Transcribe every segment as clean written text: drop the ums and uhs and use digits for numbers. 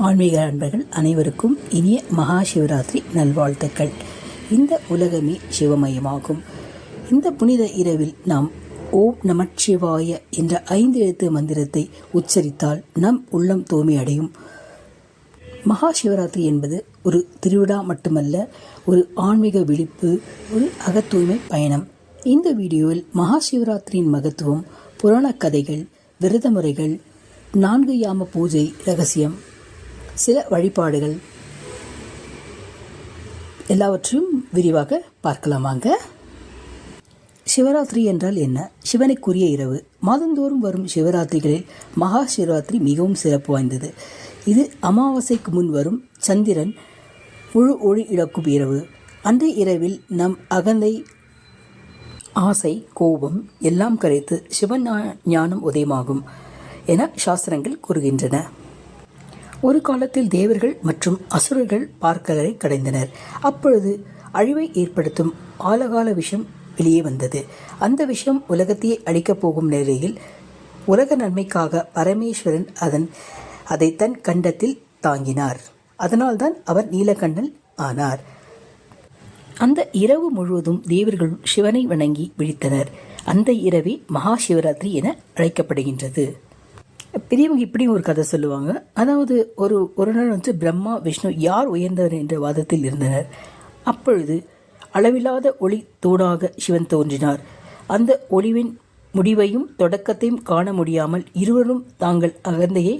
ஆன்மீக அன்பர்கள் அனைவருக்கும் இனிய மகா சிவராத்திரி நல்வாழ்த்துக்கள். இந்த உலகமே சிவமயமாகும். இந்த புனித இரவில் நாம் ஓம் நமச்சிவாய என்ற 5 எழுத்து மந்திரத்தை உச்சரித்தால் நம் உள்ளம் தூய்மையடையும். மகா சிவராத்திரி என்பது ஒரு திருவிழா மட்டுமல்ல, ஒரு ஆன்மீக விழிப்பு, ஒரு அகத்தூய்மை பயணம். இந்த வீடியோவில் மகா சிவராத்திரியின் மகத்துவம், புராண கதைகள், விரத முறைகள், 4 யாம பூஜை ரகசியம், சில வழிபாடுகள் எல்லாவற்றையும் விரிவாக பார்க்கலாமாங்க. சிவராத்திரி என்றால் என்ன? சிவனுக்குரிய இரவு. மாதந்தோறும் வரும் சிவராத்திரிகளில் மகா சிவராத்திரி மிகவும் சிறப்பு வாய்ந்தது. இது அமாவாசைக்கு முன் வரும் சந்திரன் முழு ஒளி இழக்கும் இரவு. அந்த இரவில் நம் அகந்தை, ஆசை, கோபம் எல்லாம் கரைத்து சிவன் ஞானம் உதயமாகும் என சாஸ்திரங்கள் கூறுகின்றன. ஒரு காலத்தில் தேவர்கள் மற்றும் அசுரர்கள் பார்க்கடலை கடைந்தனர். அப்பொழுது அழிவை ஏற்படுத்தும் ஆழகால விஷம் வெளியே வந்தது. அந்த விஷம் உலகத்தையே அழிக்கப் போகும் நிலையில் உலக நன்மைக்காக பரமேஸ்வரன் அதை தன் கண்டத்தில் தாங்கினார். அதனால்தான் அவர் நீலகண்டன் ஆனார். அந்த இரவு முழுவதும் தேவர்கள் சிவனை வணங்கி விழித்தனர். அந்த இரவே மகா சிவராத்திரி என அழைக்கப்படுகின்றது. பெரியவங்க இப்படியும் ஒரு கதை சொல்லுவாங்க. அதாவது ஒரு நாள் பிரம்மா விஷ்ணு யார் உயர்ந்தவர் என்ற வாதத்தில் இருந்தனர். அப்பொழுது அளவில்லாத ஒளி தோடாக சிவன் தோன்றினார். அந்த ஒளிவின் முடிவையும் தொடக்கத்தையும் காண முடியாமல் இருவரும் தாங்கள் அகந்தையை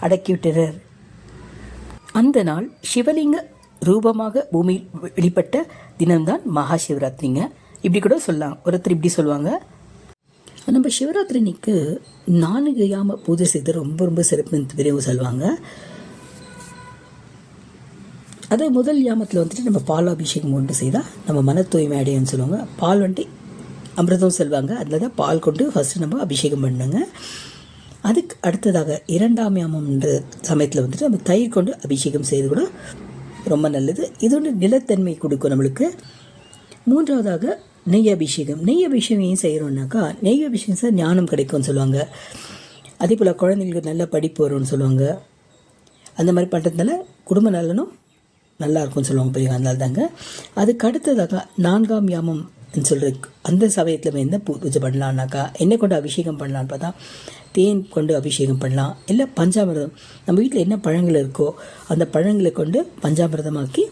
அடக்கிவிட்டனர். அந்த நாள் சிவலிங்க ரூபமாக பூமியில் வெளிப்பட்ட தினம்தான் மகா சிவராத்திரிங்க. இப்படி கூட சொல்லலாம். ஒருத்தர் இப்படி சொல்லுவாங்க, நம்ம சிவராத்திரி அன்னைக்கு 4 யாம பூஜை செய்து ரொம்ப சிறப்புன்னு பெரியவங்க சொல்லுவாங்க. அது முதல் யாமத்தில் நம்ம பால் அபிஷேகம் கொண்டு செய்தால் நம்ம மன தூய்மை அடையும்னு சொல்லுவாங்க. பால் அமிர்தம் சொல்லுவாங்க. அதில் தான் பால் கொண்டு ஃபஸ்ட்டு நம்ம அபிஷேகம் பண்ணுங்க. அதுக்கு அடுத்ததாக 2ஆம் யாமம்ன்ற சமயத்தில் நம்ம தயிர் கொண்டு அபிஷேகம் செய்து கூட ரொம்ப நல்லது. இது நிலத்தன்மை கொடுக்கும் நம்மளுக்கு. 3ஆவதாக நெய் அபிஷேகம். நெய் அபிஷேகம் ஏன் செய்கிறோம்னாக்கா, நெய் அபிஷேகம் சார் ஞானம் கிடைக்கும்னு சொல்லுவாங்க. அதே போல் குழந்தைங்களுக்கு நல்ல படிப்பு வரும்னு சொல்லுவாங்க. அந்த மாதிரி பண்ணுறதுனால குடும்ப நலனும் நல்லா இருக்கும்னு சொல்லுவாங்க பெரியவங்க. அதனால தாங்க. அதுக்கு அடுத்ததாக 4ஆம் யாமம் சொல்கிற அந்த சமயத்தில் என்ன பூஜை பண்ணலான்னாக்கா, என்ன கொண்டு அபிஷேகம் பண்ணலான்னு பார்த்தா, தேன் கொண்டு அபிஷேகம் பண்ணலாம். இல்லை பஞ்சாமிர்தம், நம்ம வீட்டில் என்ன பழங்கள் இருக்கோ அந்த பழங்களை கொண்டு பஞ்சாமிர்தமாக்கி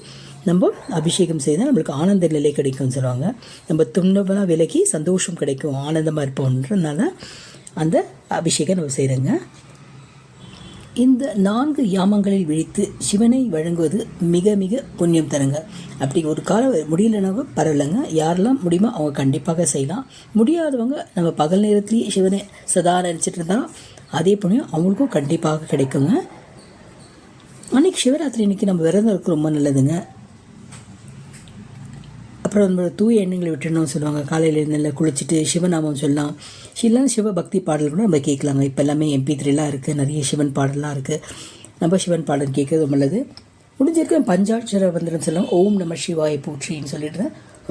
நம்ம அபிஷேகம் செய்தால் நம்மளுக்கு ஆனந்த நிலை கிடைக்கும்னு சொல்லுவாங்க. நம்ம துன்பம்லாம் விலகி சந்தோஷம் கிடைக்கும், ஆனந்தமாக இருப்போன்றதுனால அந்த அபிஷேகம் நம்ம செய்கிறோங்க. இந்த 4 யாமங்களில் விழித்து சிவனை வழங்குவது மிக புண்ணியம் தருங்க. அப்படி ஒரு காலம் முடியலனாலும் பரவாயில்லைங்க. யாரெல்லாம் முடியுமோ அவங்க கண்டிப்பாக செய்யலாம். முடியாதவங்க நம்ம பகல் நேரத்துலேயே சிவனை சதா நினச்சிட்டு இருந்தாலும் அதே புண்ணியம் அவங்களுக்கும் கண்டிப்பாக கிடைக்குங்க. அன்றைக்கி சிவராத்திரி அன்றைக்கி நம்ம விரதம் இருக்க ரொம்ப நல்லதுங்க. அப்புறம் நம்ம தூய எண்ணங்களை விட்டுணும்னு சொல்லுவாங்க. காலையில் நல்லா குளிச்சுட்டு சிவநாமம் சொல்லலாம். இல்லைன்னா சிவ பக்தி பாடல் கூட நம்ம கேட்கலாங்க. இப்போ எல்லாமே MP3 இருக்குது, நிறைய சிவன் பாடலாம் இருக்குது. நம்ம சிவன் பாடல் கேட்கறது ரொம்ப நல்லது. முடிஞ்சிருக்க பஞ்சாட்சர மந்திரம் சொல்லலாம். ஓம் நம சிவாய போற்றின்னு சொல்லிட்டு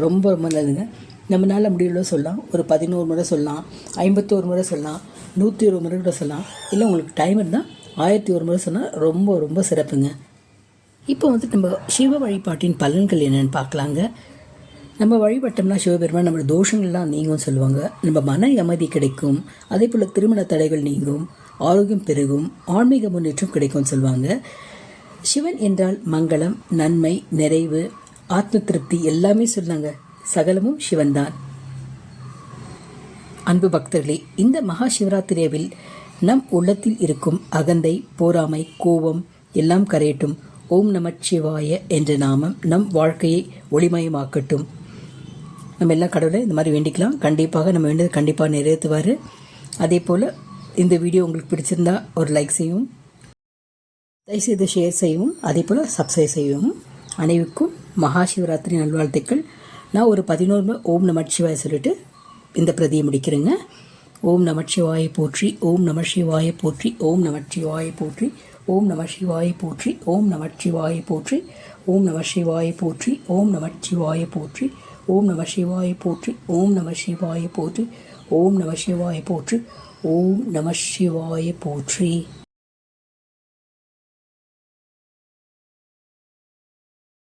ரொம்ப நல்லதுங்க. நம்மளால் முடியல சொல்லலாம். ஒரு 11 முறை சொல்லலாம், 51 முறை சொல்லலாம், 101 முறை கூட சொல்லலாம். இல்லை உங்களுக்கு டைம் இருந்தால் 1001 முறை சொன்னால் ரொம்ப சிறப்புங்க. இப்போ நம்ம சிவ வழிபாட்டின் பலன்கள் என்னென்னு பார்க்கலாங்க. நம்ம வழிபட்டோம்னா சிவபெருமான் நம்ம தோஷங்கள்லாம் நீங்கும் சொல்லுவாங்க. நம்ம மன அமைதி கிடைக்கும். அதே போல் திருமண தடைகள் நீங்கும், ஆரோக்கியம் பெருகும், ஆன்மீக முன்னேற்றம் கிடைக்கும்னு சொல்லுவாங்க. சிவன் என்றால் மங்களம், நன்மை, நிறைவு, ஆத்ம திருப்தி எல்லாமே சொன்னாங்க. சகலமும் சிவன்தான். அன்பு பக்தர்களே, இந்த மகா சிவராத்திரியில் நம் உள்ளத்தில் இருக்கும் அகந்தை, போராமை, கோபம் எல்லாம் கரையட்டும். ஓம் நமச்சிவாய என்ற நாமம் நம் வாழ்க்கையை ஒளிமயமாக்கட்டும். நம்ம எல்லாம் கடவுளை இந்த மாதிரி வேண்டிக்கலாம். கண்டிப்பாக நம்ம வேண்டியது கண்டிப்பாக நிறைவேற்றுவார். அதே போல் இந்த வீடியோ உங்களுக்கு பிடிச்சிருந்தா ஒரு லைக் செய்யவும், தயவுசெய்து ஷேர் செய்யவும், அதே போல் சப்ஸ்கிரைப் செய்யவும். அனைவருக்கும் மகா சிவராத்திரி நல்வாழ்த்துக்கள். நான் ஒரு 11 ஓம் நமச்சிவாய சொல்லிட்டு இந்த பிரதியை முடிக்கிறேங்க. ஓம் நமச்சிவாய போற்றி, ஓம் நமச்சிவாய போற்றி, ஓம் நமச்சிவாய போற்றி, ஓம் நமச்சிவாய போற்றி, ஓம் நமச்சிவாய போற்றி, ஓம் நமச்சிவாய போற்றி, ஓம் நமச்சிவாய போற்றி, ஓம் நமசிவாய போற்றி, ஓம் நமசிவாய போற்றி, ஓம் நமசிவாய போற்றி, ஓம் நமசிவாய போற்றி.